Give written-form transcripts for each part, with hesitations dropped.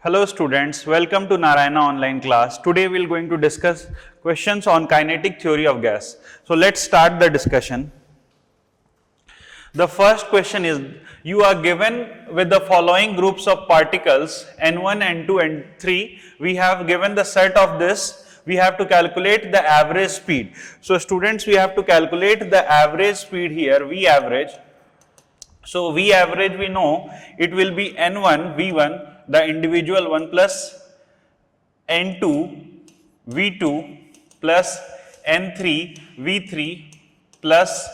Hello students, welcome to Narayana online class. Today we are going to discuss questions on kinetic theory of gas. So let's start the discussion. The first question is, you are given with the following groups of particles N1, N2, N3. We have given the set of this. We have to calculate the average speed. So students, we have to calculate the average speed here, V average. So V average we know it will be N1, V1, the individual one, plus N2, V2, plus N3, V3, plus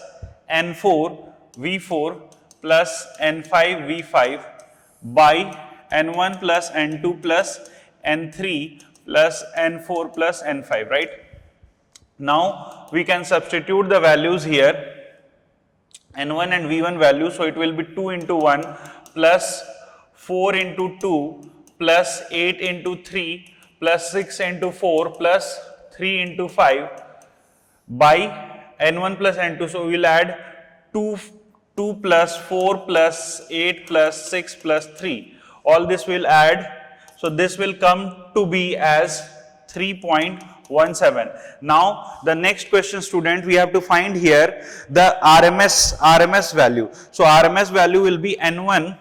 N4, V4, plus N5, V5 by N1 plus N2 plus N3 plus N4 plus N5, right? Now we can substitute the values here, N1 and V1 value, so it will be 2 into 1 plus 4 into 2 plus 8 into 3 plus 6 into 4 plus 3 into 5 by N1 plus N2. So we will add 2 plus 4 plus 8 plus 6 plus 3. All this will add. So this will come to be as 3.17. Now the next question, student, we have to find here the RMS value. So RMS value will be N1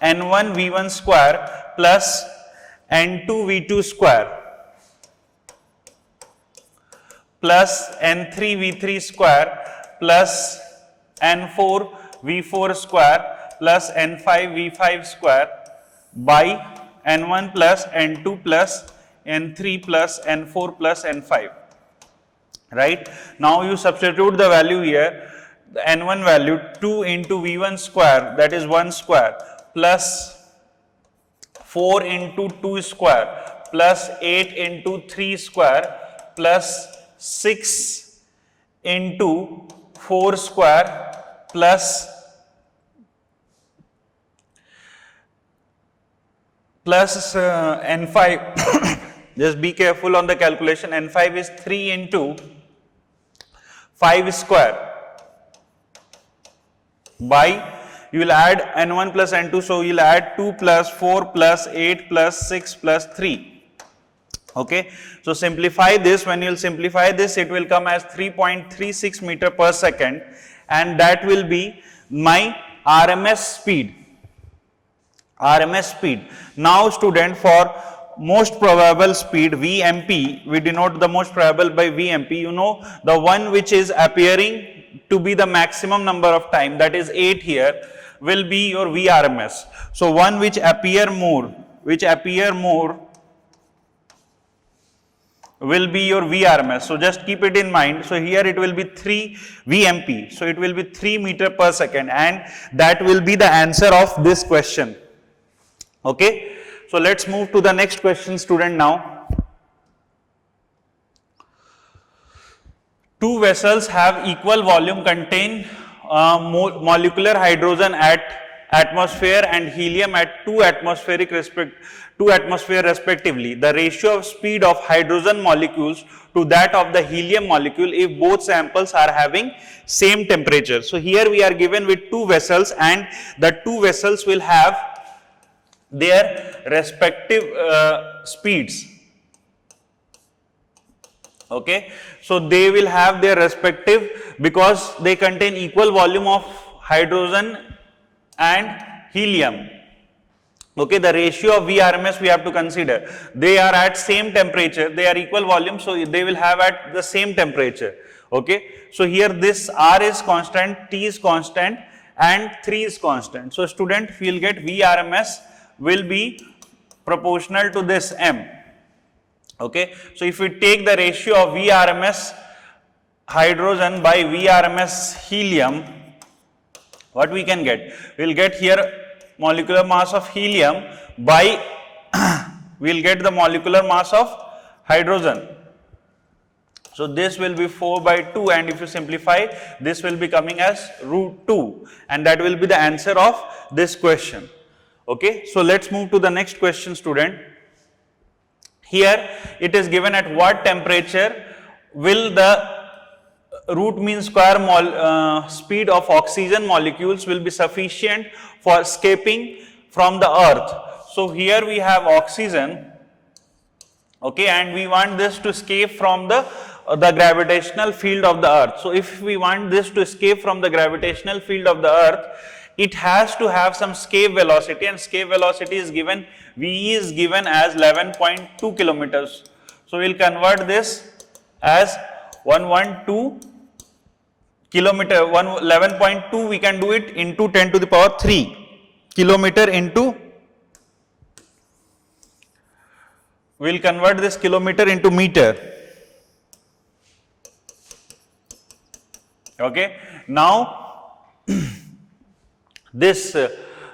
V1 square plus N2 V2 square plus N3 V3 square plus N4 V4 square plus N5 V5 square by N1 plus N2 plus N3 plus N4 plus N5, right? Now you substitute the value here, the N1 value 2 into V1 square, that is 1 square, plus 4 into 2 square plus 8 into 3 square plus 6 into 4 square plus N5 just be careful on the calculation, N5 is 3 into 5 square by, you will add N1 plus N2, so you will add 2 plus 4 plus 8 plus 6 plus 3. Okay, so simplify this. When you will simplify this, it will come as 3.36 meter per second, and that will be my RMS speed. RMS speed. Now student, for most probable speed VMP, we denote the most probable by VMP. You know, the one which is appearing to be the maximum number of time, that is 8 here, will be your VRMS. So one which appear more will be your VRMS. So just keep it in mind. So here it will be 3 VMP. So it will be 3 meter per second, and that will be the answer of this question. Okay. So let's move to the next question, student. Now, two vessels have equal volume, contain molecular hydrogen at atmosphere and helium at 2 atmosphere respectively. The ratio of speed of hydrogen molecules to that of the helium molecule if both samples are having same temperature. So here we are given with two vessels, and the two vessels will have their respective speeds. Okay, so they will have their respective, because they contain equal volume of hydrogen and helium. Okay, the ratio of VRMS we have to consider. They are at same temperature, they are equal volume, so they will have at the same temperature. Okay, so here this R is constant, T is constant, and 3 is constant. So student, we will get VRMS will be proportional to this M. Okay, so if we take the ratio of VRMS hydrogen by VRMS helium, what we can get? We will get here molecular mass of helium by we will get the molecular mass of hydrogen. So this will be 4 by 2, and if you simplify, this will be coming as √2, and that will be the answer of this question. Okay, so let's move to the next question, student. Here it is given at what temperature will the root mean square speed of oxygen molecules will be sufficient for escaping from the earth. So here we have oxygen, okay, and we want this to escape from the gravitational field of the earth. So if we want this to escape from the gravitational field of the earth, it has to have some escape velocity, and escape velocity is given, V is given as 11.2 kilometers. So we will convert this as 112 kilometer, 11.2 we can do it into 10 to the power 3 kilometer into, we will convert this kilometer into meter. Okay. Now this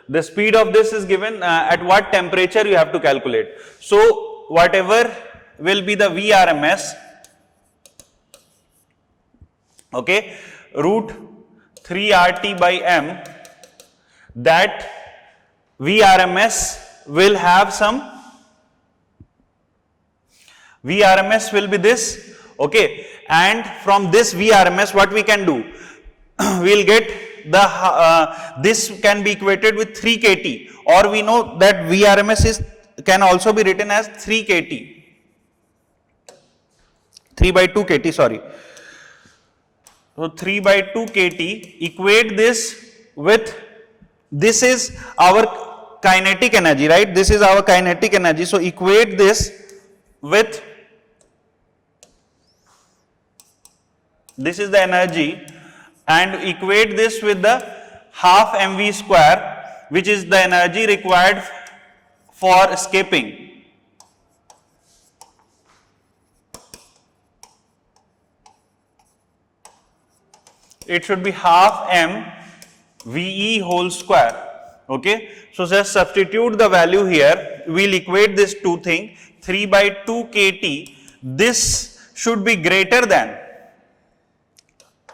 the speed of this is given at what temperature you have to calculate. So whatever will be the Vrms, okay, root 3 RT by m, that Vrms will have some, Vrms will be this, okay, and from this Vrms what we can do, we will get the this can be equated with 3 kT, or we know that Vrms is can also be written as 3 kT, 3 by 2 kT, sorry. So 3 by 2 kT, equate this with, this is our kinetic energy, right? This is our kinetic energy. So equate this with, this is the energy, and equate this with the half mv square, which is the energy required for escaping. It should be half m VE whole square. Okay. So just substitute the value here. We will equate this two thing, 3 by 2 kT. This should be greater than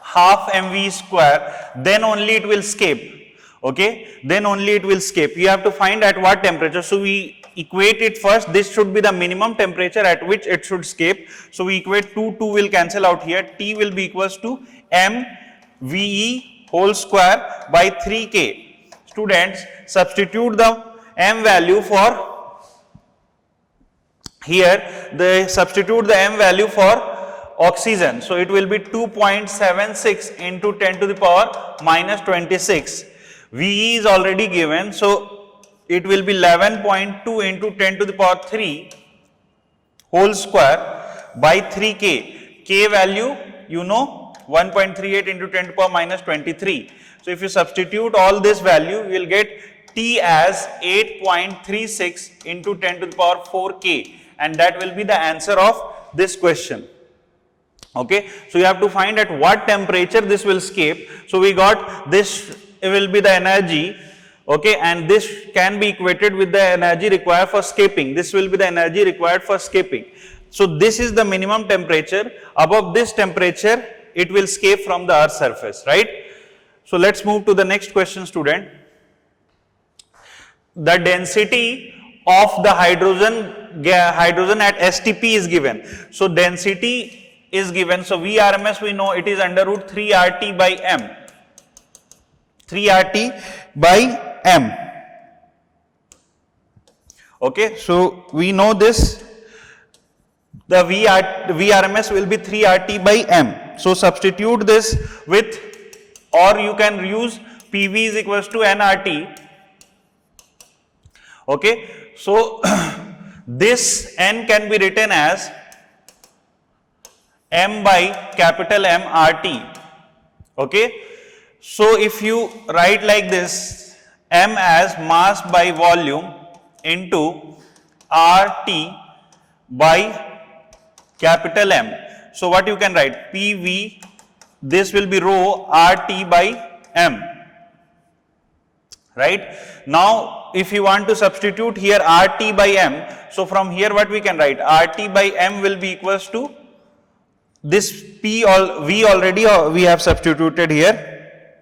half mv square, then only it will escape. Okay. Then only it will escape. You have to find at what temperature. So we equate it first. This should be the minimum temperature at which it should escape. So we equate 2 will cancel out here. T will be equals to m VE whole square by 3K. Students, substitute the m value for here, they substitute the m value for oxygen. So it will be 2.76 into 10 to the power minus 26. VE is already given, so it will be 11.2 into 10 to the power 3 whole square by 3K. K value, you know, 1.38 into 10 to the power minus 23. So if you substitute all this value, you will get T as 8.36 into 10 to the power 4K, and that will be the answer of this question. Okay. So you have to find at what temperature this will escape. So we got this will be the energy, okay, and this can be equated with the energy required for escaping. This will be the energy required for escaping. So this is the minimum temperature. Above this temperature, it will escape from the Earth's surface, right? So let's move to the next question, student. The density of the hydrogen at STP is given. So density is given. So Vrms we know it is under root 3 RT by m. 3 RT by m. Okay, so we know this. The Vrms will be 3 RT by m. So substitute this with, or you can use PV is equals to nRT. Okay. So this n can be written as m by capital M RT. Okay. So if you write like this, m as mass by volume into RT by capital M. So what you can write, PV, this will be rho RT by M, right? Now if you want to substitute here RT by M, so from here what we can write, RT by M will be equals to this P, V already we have substituted here,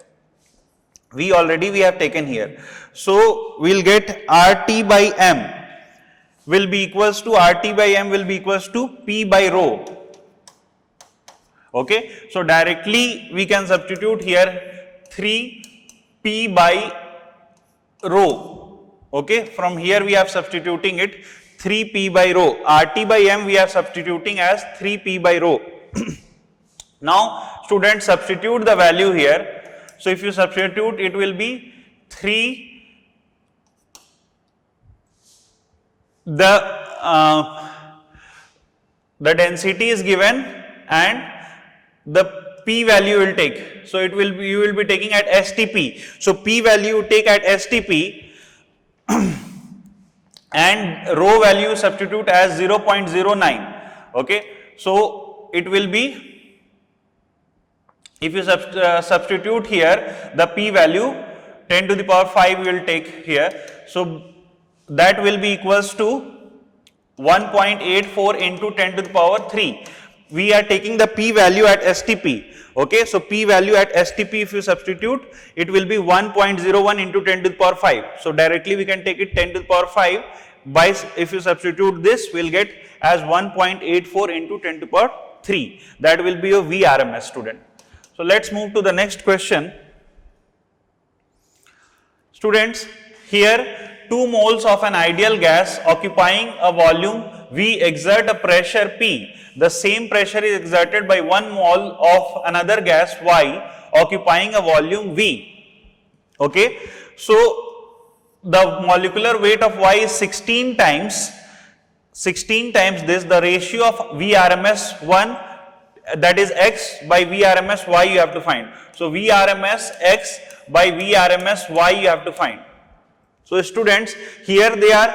V already we have taken here. So we will get RT by M will be equals to, RT by M will be equals to P by rho. Okay. So directly we can substitute here 3 P by rho. Okay, from here we are substituting it 3p by rho. RT by m we are substituting as 3p by rho. Now students, substitute the value here. So if you substitute, it will be 3, the density is given and the p value will take. So it will be, you will be taking at STP. So p value you take at STP and rho value substitute as 0.09. Okay, so it will be, if you substitute here the p value 10 to the power 5 you will take here. So that will be equals to 1.84 into 10 to the power 3. We are taking the p value at STP. Okay, so p value at STP, if you substitute, it will be 1.01 into 10 to the power 5. So directly we can take it 10 to the power 5. By, if you substitute this, we will get as 1.84 into 10 to the power 3. That will be your VRMS, student. So let's move to the next question. Students, here 2 moles of an ideal gas occupying a volume V exert a pressure P. The same pressure is exerted by 1 mole of another gas Y occupying a volume V. Okay, so the molecular weight of Y is 16 times this. The ratio of VRMS 1, that is X by VRMS Y, you have to find. So VRMS X by VRMS Y you have to find. So students, here they are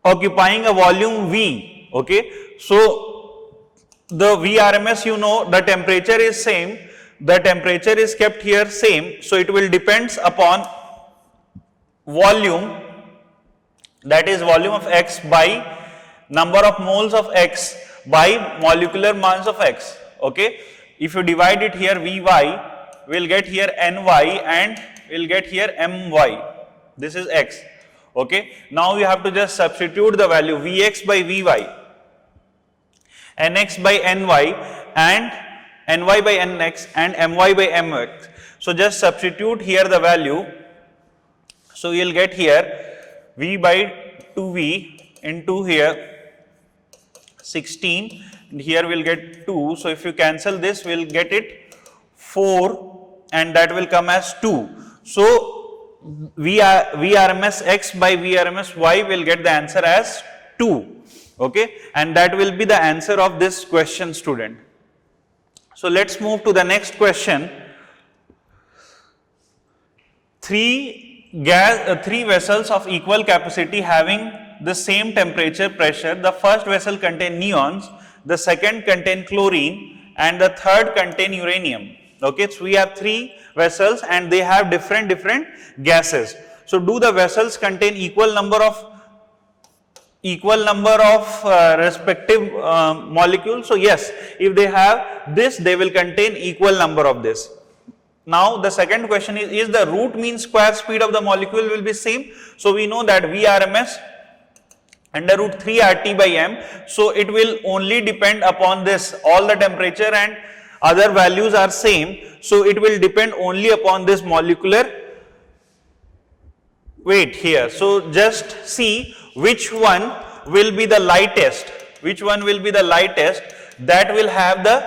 occupying a volume V. Okay, so the VRMS, you know, the temperature is same, the temperature is kept here same, so it will depends upon volume, that is volume of X by number of moles of X by molecular mass of X. Okay, if you divide it here, Vy will get here Ny and will get here My. This is X. Okay, now you have to just substitute the value Vx by Vy, Nx by Ny and Ny by Nx and My by Mx. So just substitute here the value. So you will get here V by 2V into here 16 and here we will get 2. So if you cancel this, we will get it 4 and that will come as 2. So VRMS X by VRMS Y will get the answer as 2. Okay, and that will be the answer of this question, student. So let's move to the next question. Three vessels of equal capacity having the same temperature, pressure. The first vessel contain neons, the second contain chlorine and the third contain uranium. Okay, so we have 3 vessels and they have different gases. So do the vessels contain equal number of respective molecules? So yes, if they have this, they will contain equal number of this. Now the second question is the root mean square speed of the molecule will be same? So we know that VRMS under root 3 RT by M. So it will only depend upon this, all the temperature and other values are same. So it will depend only upon this molecular weight here. So just see which one will be the lightest, that will have the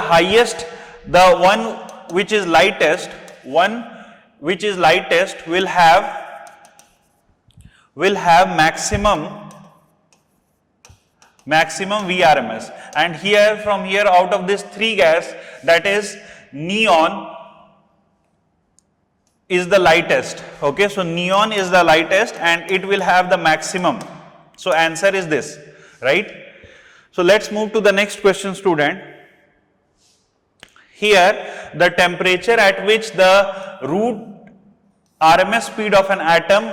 highest, the one which is lightest will have maximum VRMS. And here, from here, out of this 3 gas, that is neon is the lightest. Okay, so neon is the lightest and it will have the maximum. So answer is this, right? So let's move to the next question, student. Here the temperature at which the root RMS speed of an atom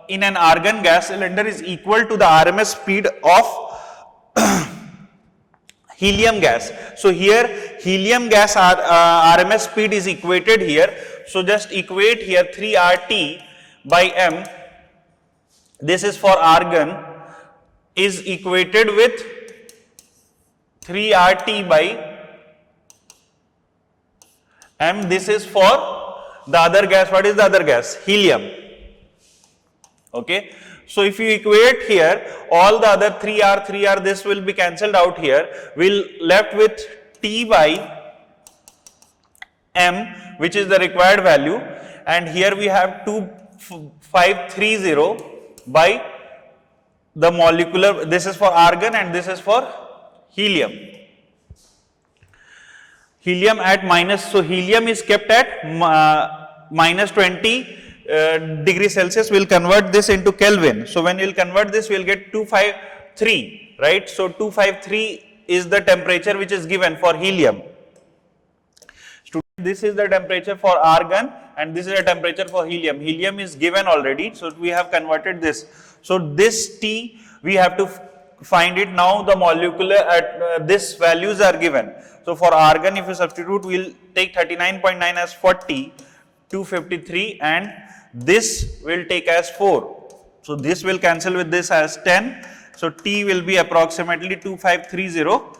in an argon gas cylinder is equal to the RMS speed of helium gas. So here helium gas RMS speed is equated here. So just equate here 3 RT by M, this is for argon, is equated with 3 RT by M, this is for the other gas. What is the other gas? Helium. Okay. So if you equate here, all the other 3R, this will be cancelled out here. We'll left with T by M, which is the required value, and here we have 2530 by the molecular, this is for argon and this is for helium. Helium at minus, so helium is kept at minus 20 degrees Celsius. We'll convert this into Kelvin. So when we'll convert this, we'll get 253, right? So 253 is the temperature which is given for helium. This is the temperature for argon and this is the temperature for helium. Helium is given already, so we have converted this. So this T we have to find it now. The molecular at this values are given. So for argon, if you substitute, we will take 39.9 as 40, 253, and this will take as 4. So this will cancel with this as 10. So T will be approximately 2530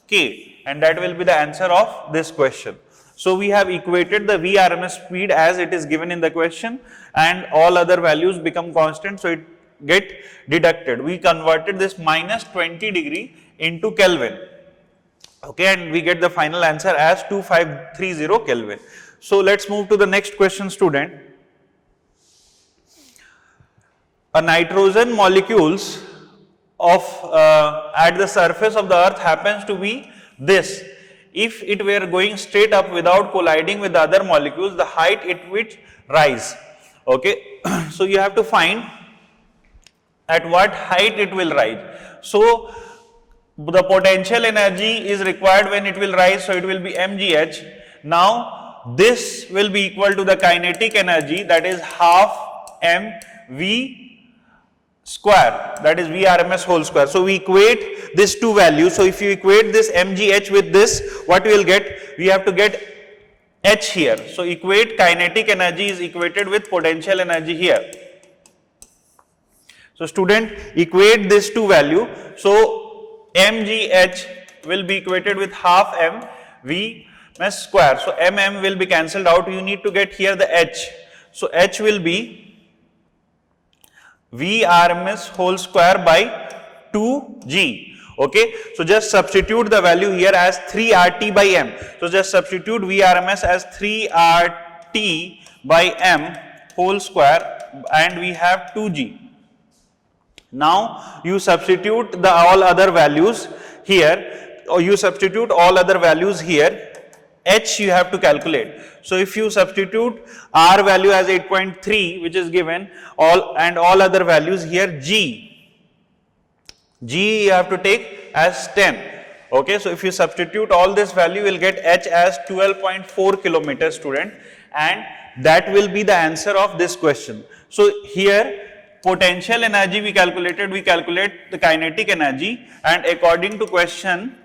K, and that will be the answer of this question. So we have equated the VRMS speed as it is given in the question, and all other values become constant, so it get deducted. We converted this minus 20 degree into Kelvin, okay, and we get the final answer as 2530 Kelvin. So let's move to the next question, student. A nitrogen molecules of at the surface of the earth happens to be this. If it were going straight up without colliding with the other molecules, the height it would rise. Okay, so you have to find at what height it will rise. So the potential energy is required when it will rise, so it will be mgh. Now this will be equal to the kinetic energy, that is half mv square, that is VRMS whole square. So we equate these two values. So if you equate this mgh with this, what we will get? We have to get h here. So equate kinetic energy is equated with potential energy here. So student, equate this two value. So mgh will be equated with half mv square. So mm will be cancelled out. You need to get here the h. So h will be VRMS whole square by 2g. Okay, so just substitute the value here as 3RT by m. So just substitute VRMS as 3RT by m whole square, and we have 2g. Now you substitute the all other values here, or you substitute all other values here. H you have to calculate. So if you substitute R value as 8.3, which is given, all other values here, G you have to take as 10. Okay, so if you substitute all this value, you will get H as 12.4 kilometers, student, and that will be the answer of this question. So here potential energy we calculate the kinetic energy, and according to question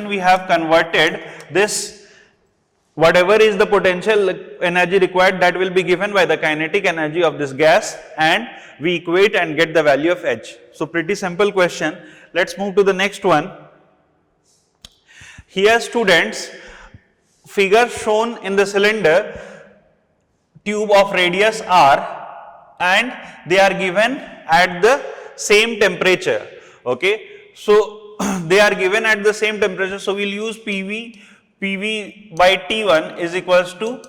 we have converted this, whatever is the potential energy required, that will be given by the kinetic energy of this gas, and we equate and get the value of H. So pretty simple question. Let's move to the next one. Here students, figure shown in the cylinder tube of radius R, and they are given at the same temperature. Okay, so they are given at the same temperature, so we will use PV by T1 is equals to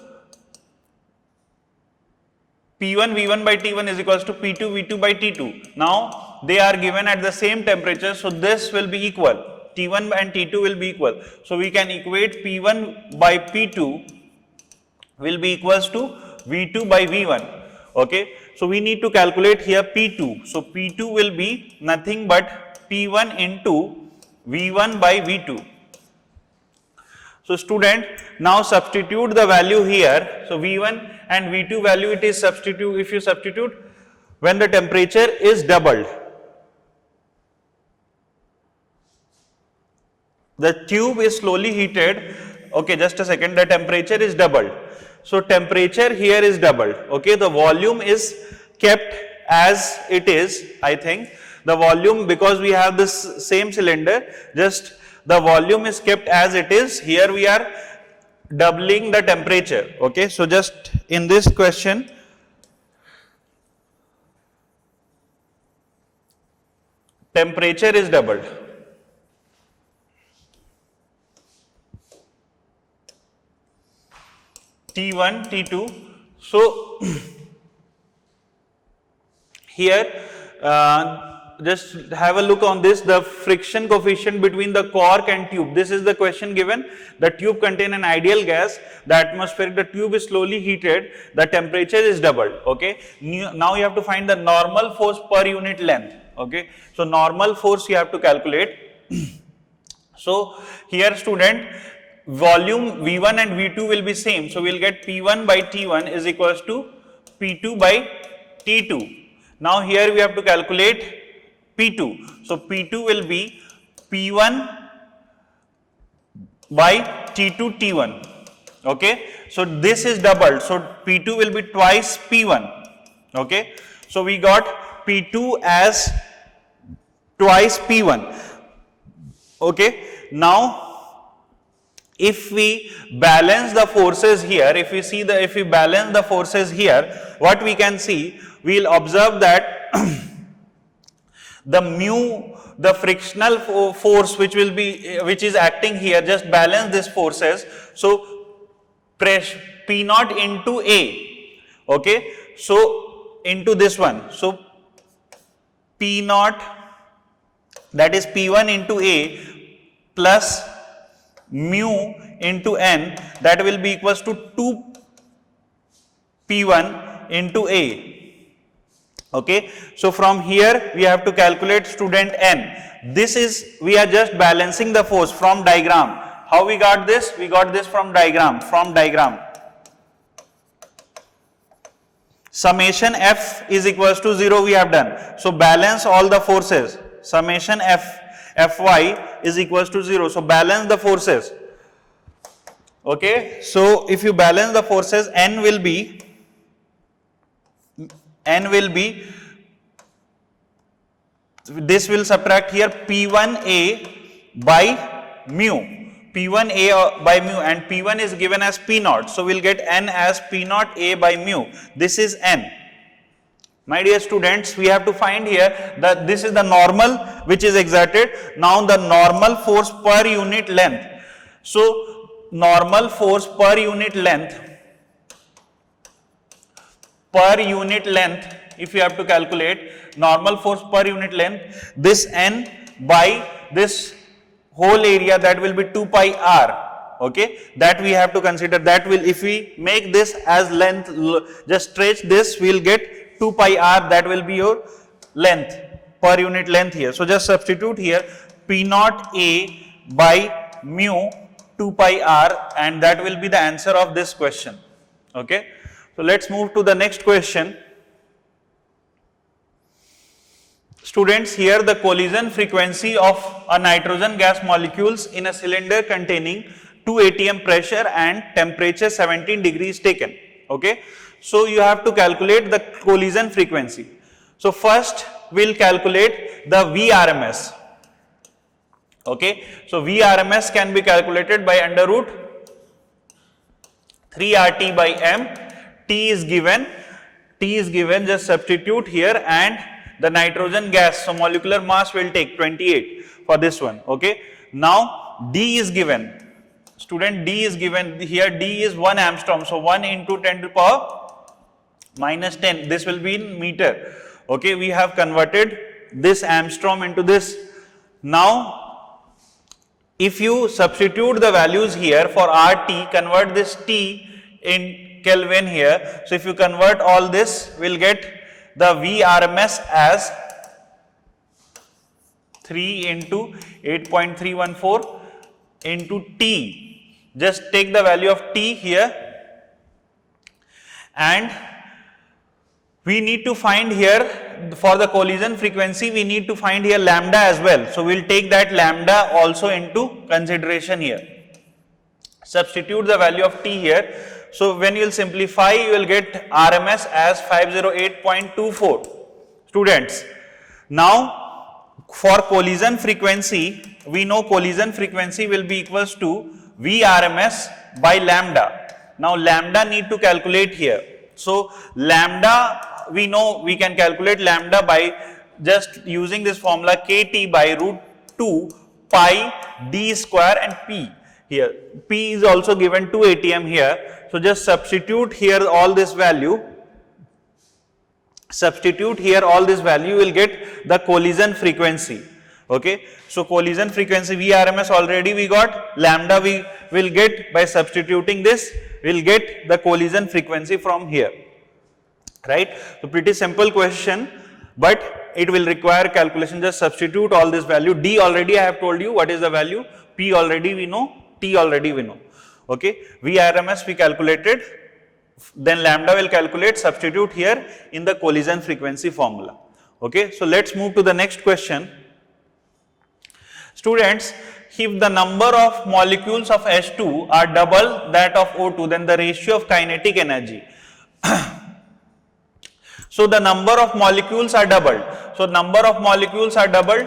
P1 V1 by T1 is equals to P2 V2 by T2. Now they are given at the same temperature, so this will be equal, T1 and T2 will be equal. So we can equate P1 by P2 will be equals to V2 by V1. Okay, so we need to calculate here P2. So P2 will be nothing but P1 into V1 by V2. So student, now substitute the value here. So V1 and V2 value, it is substitute, if you substitute when the temperature is doubled, the tube is slowly heated. Okay, just a second, the temperature is doubled. So temperature here is doubled. Okay, the volume is kept as it is, I think. The volume, because we have this same cylinder, just the volume is kept as it is. Here we are doubling the temperature. Okay, so just in this question, temperature is doubled. T1, T2. So here just have a look on this, the friction coefficient between the cork and tube. This is the question given. The tube contains an ideal gas, the atmospheric, the tube is slowly heated, the temperature is doubled. Okay. Now you have to find the normal force per unit length. Okay. So normal force you have to calculate. So here student, volume V1 and V2 will be same. So we will get P1 by T1 is equals to P2 by T2. Now here we have to calculate P2. So P2 will be P1 by T2 T1. Okay. So this is doubled. So P2 will be twice P1. Okay. So we got P2 as twice P1. Okay. Now if we balance the forces here, if we balance the forces here, what we can see, we will observe that the mu, the frictional force which is acting here, just balance these forces. So pressure P naught into A, okay, so into this one. So P naught, that is P1 into A plus mu into N, that will be equals to 2 P1 into A. Okay. So from here we have to calculate student N. This is, we are just balancing the force from diagram. How we got this? We got this from diagram. Summation F is equals to 0 we have done. So balance all the forces. Summation Fy is equals to 0. So balance the forces. Okay. So if you balance the forces, N will be, this will subtract here P1A by mu. P1A by mu, and P1 is given as P naught. So we will get N as P naught A by mu. This is N. My dear students, we have to find here that this is the normal which is exerted. Now the normal force per unit length. So normal force per unit length, if you have to calculate normal force per unit length, this N by this whole area, that will be 2 pi r. Okay, that we have to consider. That will, if we make this as length, just stretch this, we will get 2 pi r, that will be your length, per unit length here. So just substitute here P naught A by mu 2 pi r, and that will be the answer of this question. Okay. So let's move to the next question. Students, here the collision frequency of a nitrogen gas molecules in a cylinder containing 2 atm pressure and temperature 17 degrees taken. Okay. So you have to calculate the collision frequency. So first we'll calculate the Vrms. Okay. So Vrms can be calculated by under root 3 RT by M. T is given, just substitute here, and the nitrogen gas, so molecular mass will take 28 for this one. Okay. Now D is given, student, D is given here, D is 1 Armstrong, so 1 into 10 to the power minus 10, this will be in meter. Okay, we have converted this Armstrong into this. Now if you substitute the values here for RT, convert this T in Kelvin here, so if you convert all this, we'll get the Vrms as 3 into 8.314 into T. Just take the value of T here, and we need to find here for the collision frequency, we need to find here lambda as well. So we'll take that lambda also into consideration here. Substitute the value of T here. So when you will simplify, you will get RMS as 508.24. Students, now for collision frequency, we know collision frequency will be equals to Vrms by lambda. Now lambda need to calculate here. So lambda, we know we can calculate lambda by just using this formula kt by root 2 pi d square and p. Here p is also given 2 atm here. So just substitute here all this value. Substitute here all this value, you will get the collision frequency. Okay, so collision frequency Vrms already we got, lambda we will get by substituting this, we will get the collision frequency from here, right. So pretty simple question, but it will require calculation. Just substitute all this value. D already I have told you what is the value, P already we know, T already we know. Okay, Vrms we calculated, then lambda will calculate, substitute here in the collision frequency formula. Okay, so let's move to the next question. Students, if the number of molecules of H2 are double that of O2, then the ratio of kinetic energy. So the number of molecules are doubled. So number of molecules are doubled.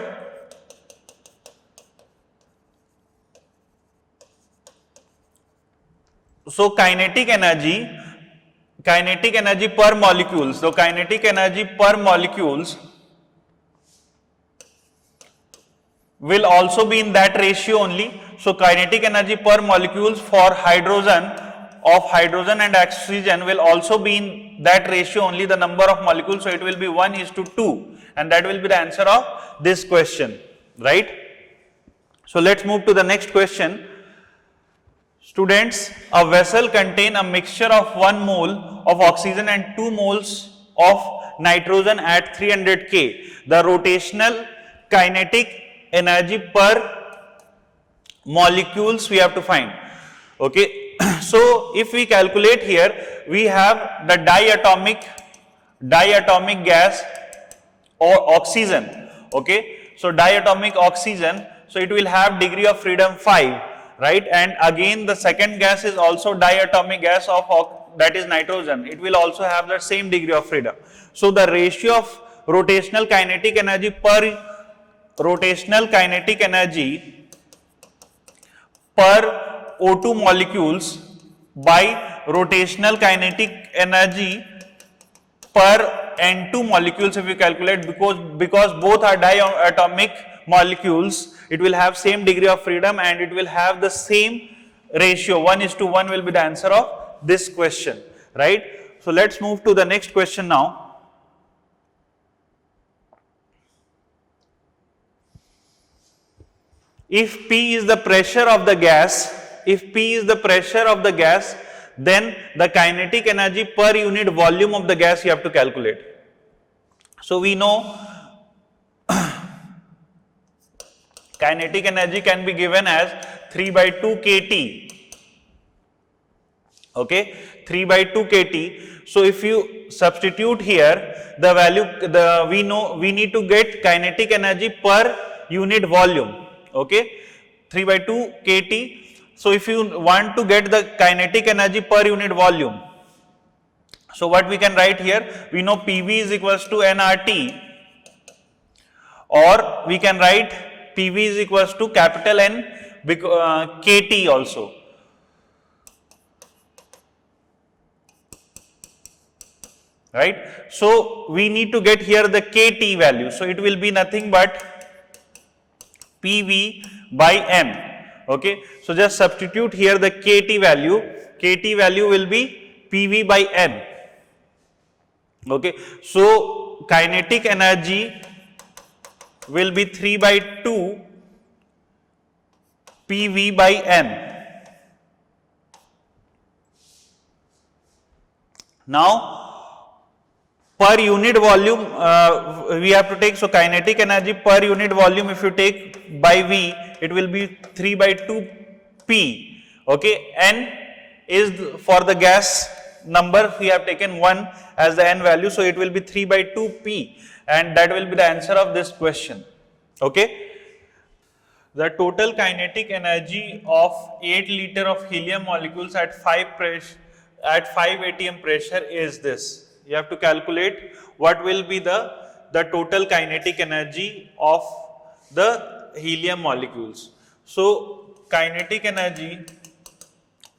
So kinetic energy per molecules. So kinetic energy per molecules will also be in that ratio only. So kinetic energy per molecules for hydrogen and oxygen will also be in that ratio only, the number of molecules. So it will be 1:2, and that will be the answer of this question, right. So let's move to the next question. Students, a vessel contain a mixture of 1 mole of oxygen and 2 moles of nitrogen at 300 K. The rotational kinetic energy per molecules we have to find. Okay, so if we calculate here, we have the diatomic gas or oxygen. Okay, so diatomic oxygen, so it will have degree of freedom 5, right, and again the second gas is also diatomic gas of that is nitrogen, it will also have the same degree of freedom. So the ratio of rotational kinetic energy per O2 molecules by rotational kinetic energy per N2 molecules, if we calculate, because both are diatomic molecules, it will have same degree of freedom and it will have the same ratio, 1:1 will be the answer of this question, right. So let's move to the next question now. If P is the pressure of the gas, then the kinetic energy per unit volume of the gas you have to calculate. So we know kinetic energy can be given as 3/2 kT. Okay, 3/2 kT. So if you substitute here the value, we know we need to get kinetic energy per unit volume. Okay, 3/2 kT. So if you want to get the kinetic energy per unit volume, so what we can write here, we know PV is equals to nRT, or we can write PV is equals to capital N kT also. Right. So we need to get here the kT value. So it will be nothing but PV by N. Okay, so just substitute here the kT value. kT value will be PV by N. Okay, so kinetic energy will be 3/2 PV by N. Now per unit volume we have to take, so kinetic energy per unit volume, if you take by V, it will be 3/2 P. Okay, N is for the gas number, we have taken 1 as the N value, so it will be 3/2 P, and that will be the answer of this question. Okay, the total kinetic energy of 8 liter of helium molecules at 5 atm pressure is this. You have to calculate what will be the total kinetic energy of the helium molecules. So kinetic energy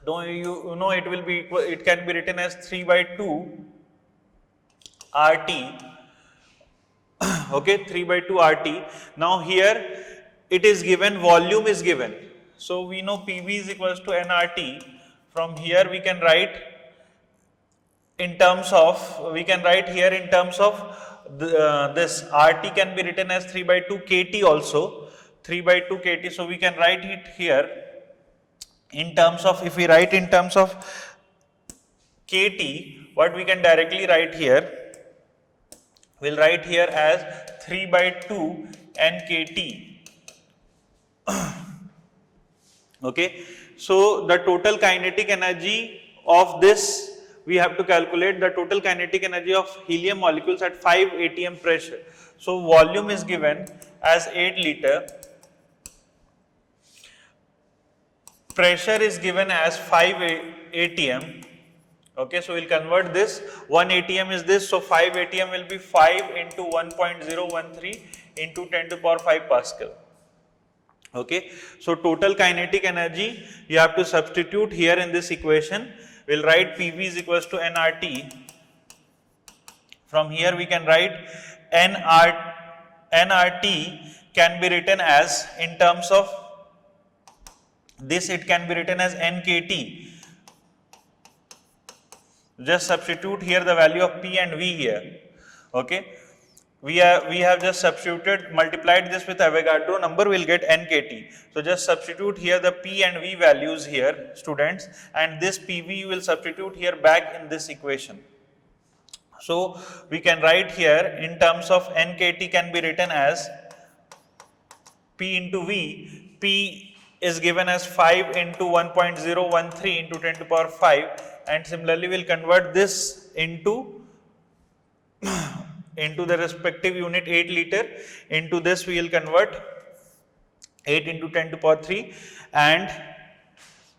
No, you know it will be equal, it can be written as 3 by 2 RT. Okay, 3 by 2 RT. Now here it is given, volume is given. So we know PV is equals to nRT. From here we can write in terms of, this RT can be written as 3 by 2 KT also, 3 by 2 KT. So we can write it here in terms of, if we write in terms of KT, what we can directly write here, we'll write here as 3 by 2 nKT. Okay, so the total kinetic energy of this, we have to calculate the total kinetic energy of helium molecules at 5 atm pressure. So volume is given as 8 liter, pressure is given as 5 atm. Okay, so we'll convert this, 1 atm is this, so 5 atm will be 5 into 1.013 into 10 to the power 5 Pascal. Okay, so total kinetic energy you have to substitute here in this equation. We'll write PV is equals to nRT. From here we can write nRT can be written as, in terms of this, it can be written as nKT. Just substitute here the value of P and V here. Okay, we have just substituted, multiplied this with Avogadro number, we'll get nKT. So just substitute here the P and V values here, students, and this PV you will substitute here back in this equation. So we can write here in terms of nKT can be written as P into V. P is given as 5 into 1.013 into 10 to the power 5, and similarly we'll convert this into the respective unit, 8 liter. Into this we will convert 8 into 10 to the power 3, and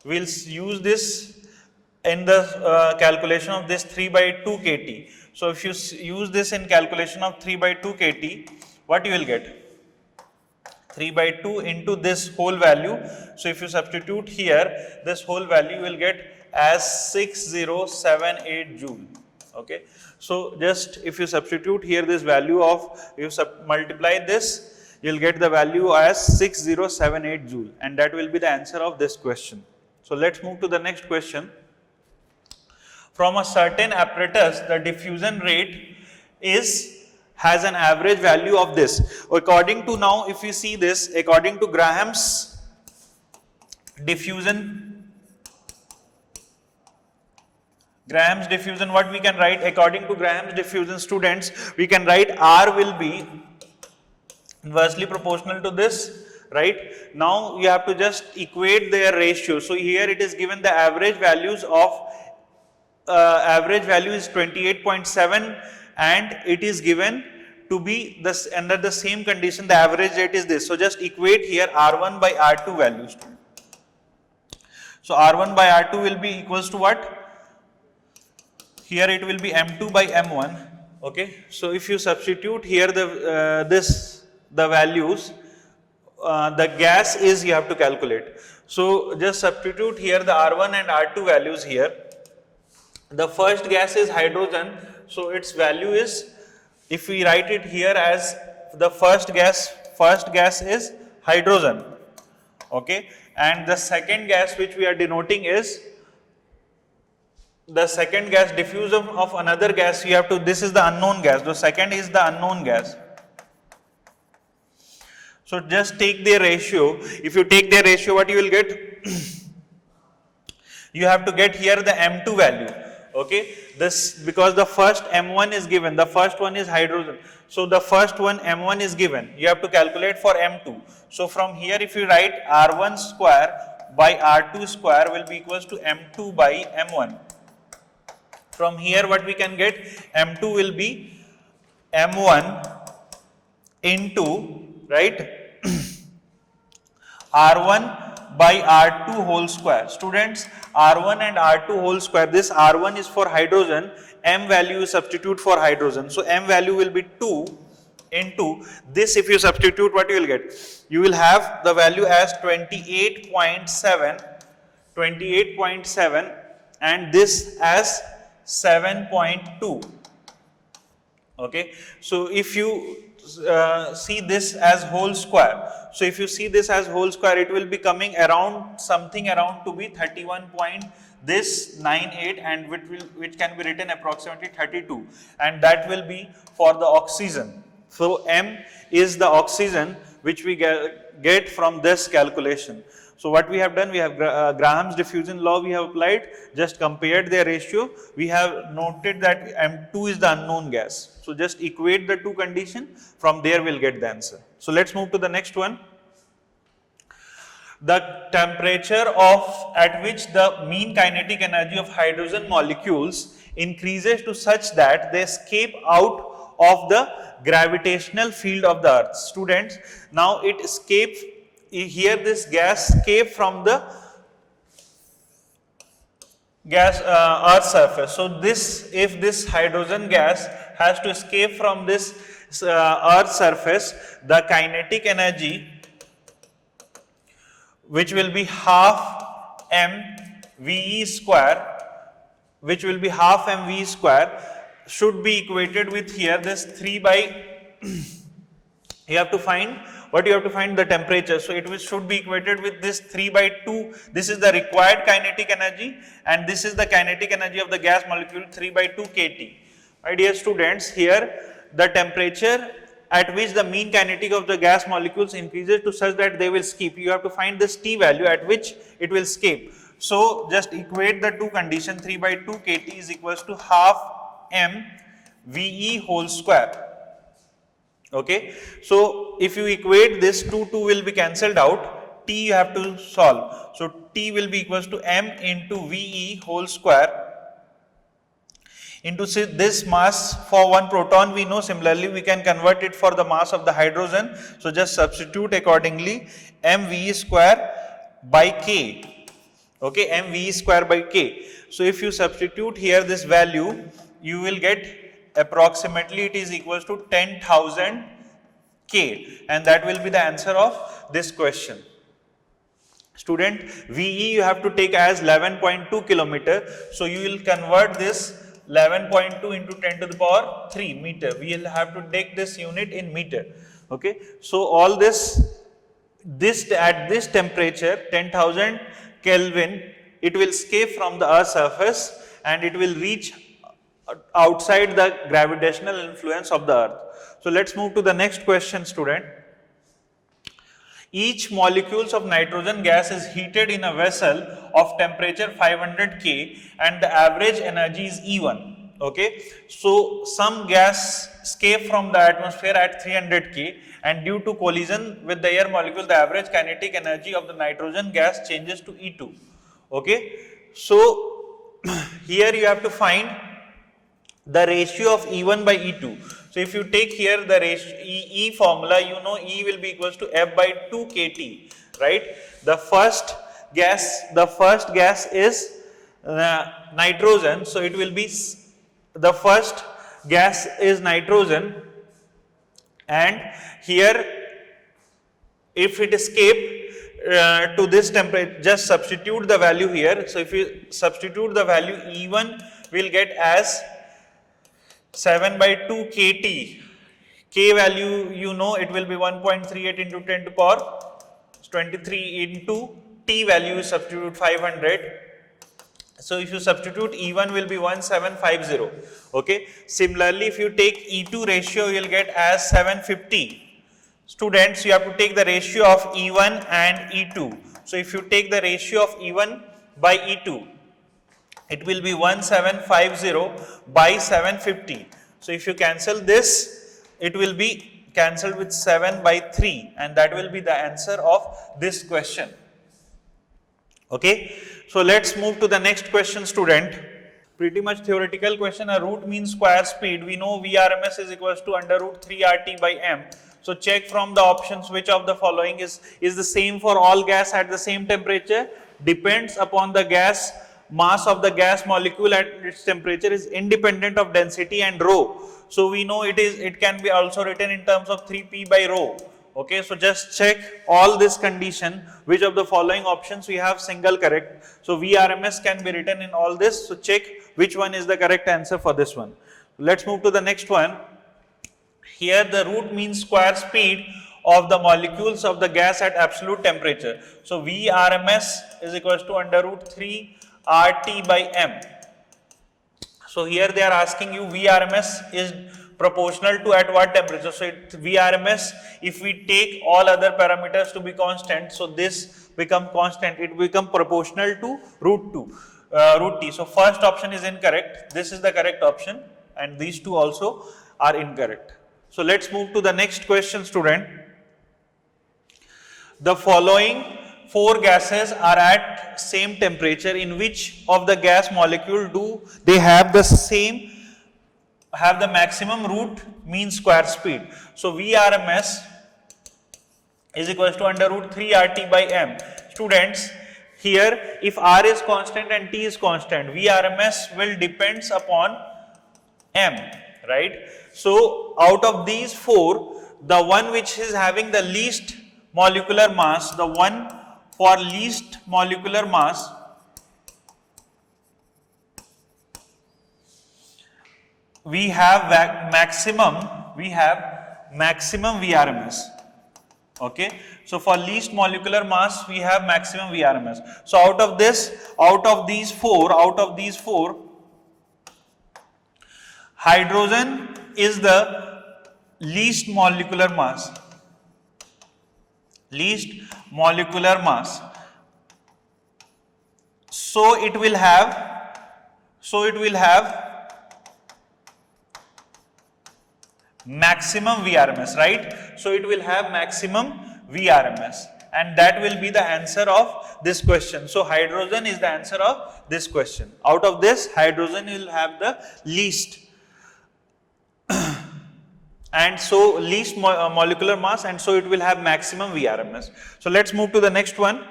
we'll use this in the calculation of this 3 by 2 KT. So if you use this in calculation of 3 by 2 KT, what you will get? 3 by 2 into this whole value. So if you substitute here this whole value, you will get as 6078 joule. Okay, so just if you substitute here this value of, you multiply this, you will get the value as 6078 joule, and that will be the answer of this question. So let's move to the next question. From a certain apparatus, the diffusion rate has an average value of this. According to, now if you see this, according to Graham's diffusion, what we can write, according to Graham's diffusion, students, we can write R will be inversely proportional to this, right? Now you have to just equate their ratio. So here it is given the average values of, average value is 28.7, and it is given to be this under the same condition, the average rate is this. So just equate here R1 by R2 values. So R1 by R2 will be equals to what? Here it will be M2 by M1. Okay, so if you substitute here the values, the gas is, you have to calculate. So just substitute here the R1 and R2 values here. The first gas is hydrogen, so its value is, if we write it here as the first gas is hydrogen. Okay, and the second gas which we are denoting is the second gas, diffusion of another gas, you have to, this is the unknown gas, the second is the unknown gas. So just take their ratio. If you take their ratio, what you will get? You have to get here the M2 value. Okay, this, because the first M1 is given, the first one is hydrogen. So the first one M1 is given, you have to calculate for M2. So from here if you write R1 square by R2 square will be equals to M2 by M1. From here what we can get, M2 will be M1 into, right, R1 by R2 whole square. Students, R1 and R2 whole square, this R1 is for hydrogen, M value is substitute for hydrogen. So M value will be 2 into this, if you substitute, what you will get? You will have the value as 28.7 28.7 and this as 7.2. Okay, so if you see this as whole square, so if you see this as whole square, it will be coming around something around to be 31.98 and which can be written approximately 32, and that will be for the oxygen. So M is the oxygen which we get from this calculation. So what we have done, we have Graham's diffusion law we have applied, just compared their ratio, we have noted that M2 is the unknown gas. So just equate the two conditions, from there we will get the answer. So let's move to the next one. The temperature at which the mean kinetic energy of hydrogen molecules increases to such that they escape out of the gravitational field of the earth. Students, now it escapes. Here this gas escape from the earth surface. So this, if this hydrogen gas has to escape from this earth surface, the kinetic energy, which will be half mVe square, should be equated with here this 3 by you have to find the temperature. So it should be equated with this 3 by 2. This is the required kinetic energy and this is the kinetic energy of the gas molecule, 3 by 2 kT. My dear students, here the temperature at which the mean kinetic of the gas molecules increases to such that they will escape. You have to find this T value at which it will escape. So just equate the two conditions, 3 by 2 kT is equals to half mVe whole square. Okay, so if you equate this, 2 will be cancelled out, T you have to solve. So T will be equals to m into Ve whole square into this mass for one proton we know. Similarly, we can convert it for the mass of the hydrogen. So just substitute accordingly, mVe square by k. Okay, mVe square by k. So if you substitute here this value, you will get approximately it is equals to 10,000 K, and that will be the answer of this question. Student, VE you have to take as 11.2 kilometer. So you will convert this 11.2 into 10 to the power 3 meter. We will have to take this unit in meter. Okay, so all this at this temperature 10,000 Kelvin, it will escape from the earth's surface and it will reach outside the gravitational influence of the earth. So let's move to the next question, student. Each molecules of nitrogen gas is heated in a vessel of temperature 500 K and the average energy is E1. Okay, so some gas escape from the atmosphere at 300 K and due to collision with the air molecule, the average kinetic energy of the nitrogen gas changes to E2. Okay, so here you have to find the ratio of E1 by E2. So if you take here the ratio E formula, you know E will be equals to F by 2 kT, right? The first gas is nitrogen, so it will be the first gas is nitrogen, and here if it escape to this temperature, just substitute the value here. So if you substitute the value, E1 will get as 7 by 2 kT. K value, you know, it will be 1.38 into 10 to the power 23 into T value is substitute 500. So if you substitute, E1 will be 1750. Okay. Similarly, if you take E2 ratio, you will get as 750. Students, you have to take the ratio of E1 and E2. So if you take the ratio of E1 by E2, it will be 1750 by 750. So if you cancel this, it will be cancelled with 7 by 3, and that will be the answer of this question. Okay. So let's move to the next question, student. Pretty much theoretical question. A root mean square speed. We know Vrms is equals to under root 3 RT by M. So check from the options which of the following is the same for all gas at the same temperature. Depends upon the gas mass of the gas molecule at its temperature, is independent of density and rho. So we know it can be also written in terms of 3p by rho. Okay, so just check all this condition. Which of the following options we have single correct? So VRMS can be written in all this. So check which one is the correct answer for this one. Let's move to the next one. Here the root means square speed of the molecules of the gas at absolute temperature. So VRMS is equals to under root 3 RT by M. So here they are asking you VRMS is proportional to at what temperature. So VRMS, if we take all other parameters to be constant, so this become constant, it become proportional to root T. So first option is incorrect, this is the correct option, and these two also are incorrect. So let's move to the next question, student. The following 4 gases are at same temperature. In which of the gas molecule do they have the maximum root mean square speed? So VRMS is equals to under root 3 RT by M. Students, here if R is constant and T is constant, VRMS will depends upon M, right? So out of these 4, the one which is having the least molecular mass, the one for least molecular mass, we have maximum VRMS. Okay, so for least molecular mass we have maximum VRMS. So out of these four, hydrogen is the least molecular mass. So it will have maximum VRMS, right? So it will have maximum VRMS, and that will be the answer of this question. So hydrogen is the answer of this question. Out of this, hydrogen will have the least and so least molecular mass, and so it will have maximum VRMS. So let's move to the next one.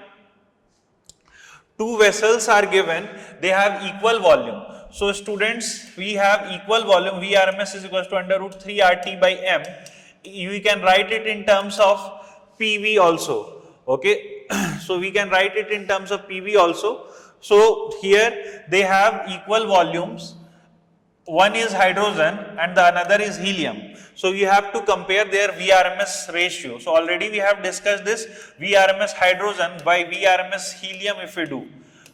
2 vessels are given, they have equal volume. So students, we have equal volume, VRMS is equals to under root 3 RT by M. We can write it in terms of PV also. Okay, so we can write it in terms of PV also. So here they have equal volumes. One is hydrogen and the another is helium. So you have to compare their VRMS ratio. So already we have discussed this VRMS hydrogen by VRMS helium if we do.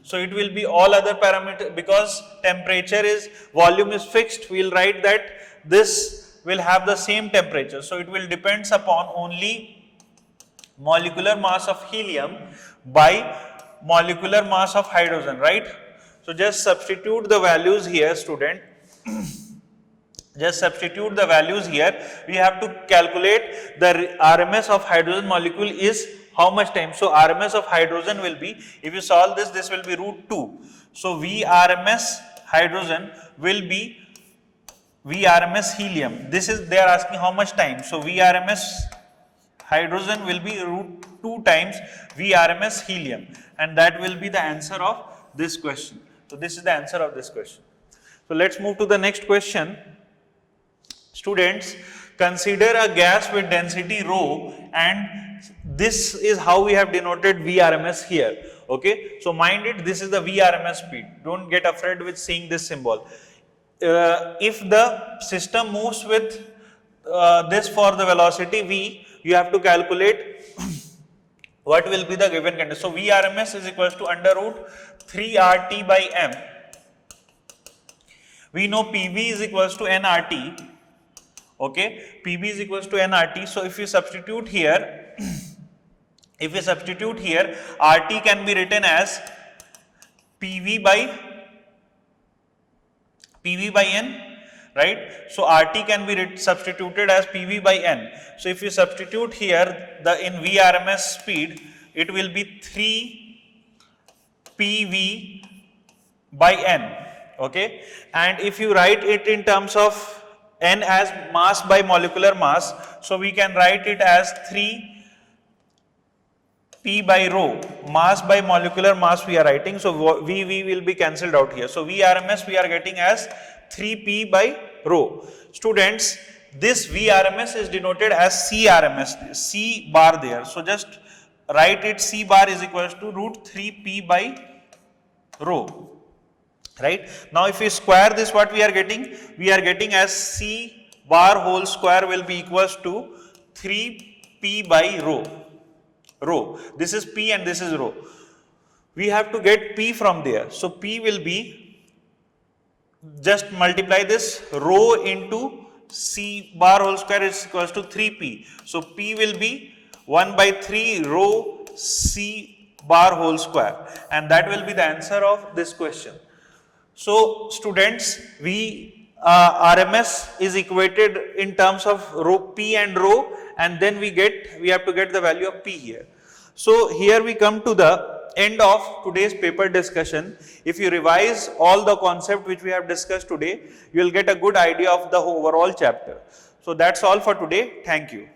So it will be all other parameters, because volume is fixed, we will write that this will have the same temperature. So it will depends upon only molecular mass of helium by molecular mass of hydrogen, right? So just substitute the values here, student. Just substitute the values here. We have to calculate the RMS of hydrogen molecule is how much time. So RMS of hydrogen will be, if you solve this, this will be root 2. So VRMS hydrogen will be VRMS helium. This is, they are asking how much time. So VRMS hydrogen will be root 2 times VRMS helium, and that will be the answer of this question. So this is the answer of this question. So let's move to the next question. Students, consider a gas with density rho, and this is how we have denoted VRMS here. Okay, so mind it, this is the VRMS speed. Don't get afraid with seeing this symbol. If the system moves with this for the velocity v, you have to calculate what will be the given condition. So VRMS is equals to under root 3 RT by M. We know PV is equals to nRT. Okay, PV is equals to nRT. So if you substitute here, RT can be written as PV by N, right? So RT can be substituted as PV by N. So if you substitute here in VRMS speed, it will be 3 PV by N. Okay, and if you write it in terms of N as mass by molecular mass, so we can write it as 3 P by rho, mass by molecular mass we are writing. So V will be cancelled out here. So VRMS we are getting as 3 P by rho. Students, this VRMS is denoted as CRMS, C bar there. So just write it, C bar is equals to root 3P by rho. Right? Now if we square this, what we are getting? We are getting as C bar whole square will be equals to 3P by rho. This is P and this is rho. We have to get P from there. So P will be, just multiply this, rho into C bar whole square is equals to 3P. So P will be 1 by 3 rho C bar whole square, and that will be the answer of this question. So students, RMS is equated in terms of rho P and rho, and then we have to get the value of P here. So here we come to the end of today's paper discussion. If you revise all the concept which we have discussed today, you will get a good idea of the overall chapter. So that's all for today. Thank you.